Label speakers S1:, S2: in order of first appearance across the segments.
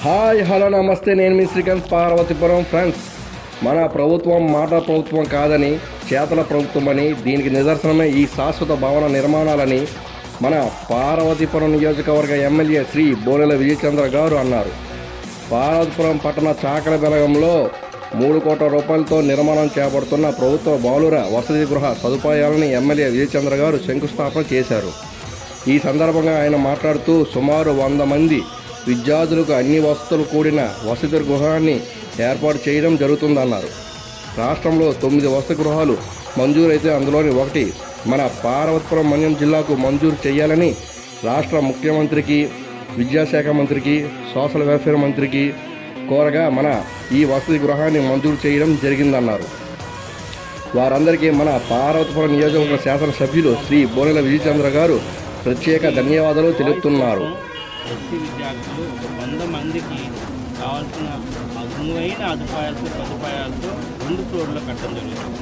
S1: Hi hello నమస్తే, నేను మీ Srikanth Parvathipuram. Friends, మన ప్రభుత్వం మాట ప్రభుత్వం కాదని చేతల ప్రభుత్వం అని, దీనికి నిదర్శనమే ఈ శాశ్వత భవన నిర్మాణాలని మన పార్వతీపురం నియోజకవర్గ ఎమ్మెల్యే శ్రీ బోనెల విజయచంద్ర గారు అన్నారు. పార్వతీపురం పట్టణ చాకల బెలగంలో 3 కోట్ల రూపాయలతో నిర్మాణం చేపడుతున్న ప్రభుత్వ బాలుర వసతి గృహ సదుపాయాలని ఎమ్మెల్యే విజయచంద్ర గారు శంకుస్థాపన చేశారు. ఈ సందర్భంగా ఆయన మాట్లాడుతూ సుమారు 100 మంది విద్యార్థులకు అన్ని వసతులు కూడిన వసతి గృహాన్ని ఏర్పాటు చేయడం జరుగుతుందన్నారు. రాష్ట్రంలో 9 వసతి గృహాలు మంజూరైతే అందులోని ఒకటి మన పార్వతీపురం మన్యం జిల్లాకు మంజూరు చేయాలని రాష్ట్ర ముఖ్యమంత్రికి, విద్యాశాఖ మంత్రికి, సోషల్ వెల్ఫేర్ మంత్రికి కోరగా మన ఈ వసతి గృహాన్ని మంజూరు చేయడం జరిగిందన్నారు. వారందరికీ మన పార్వతీపురం నియోజకవర్గ శాసనసభ్యులు శ్రీ బోనెల విజయచంద్ర గారు ప్రత్యేక ధన్యవాదాలు తెలుపుతున్నారు.
S2: ఎస్సీ విద్యార్థులు 100 మందికి కావాల్సిన అనువైన సదుపాయాలతో 2 ఫ్లోర్లో కట్టడం జరుగుతుంది.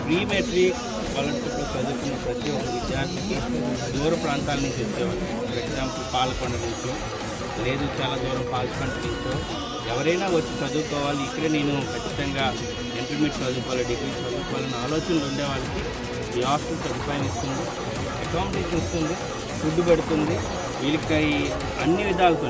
S2: ప్రీ మెట్రిక్ స్కాలర్షిప్లో చదువుకున్న ప్రతి ఒక్క విద్యార్థికి దూర ప్రాంతాల నుంచి వచ్చేవారు. ఫర్ ఎగ్జాంపుల్ పాలకొండ నుంచో, లేదు చాలా దూరం పాల్కొండ నుంచో ఎవరైనా వచ్చి చదువుకోవాలి, ఇక్కడే నేను ఖచ్చితంగా ఇంటర్మీడియట్ చదువుకోవాలి, డిగ్రీ చదువుకోవాలన్న ఆలోచనలు ఉండే వాళ్ళకి ఈ హాస్టల్ సదుపాయం ఇస్తుంది, అకామిడేషన్ ఇస్తుంది, ఫుడ్ పెడుతుంది. వీళ్ళకి అన్ని విధాలతో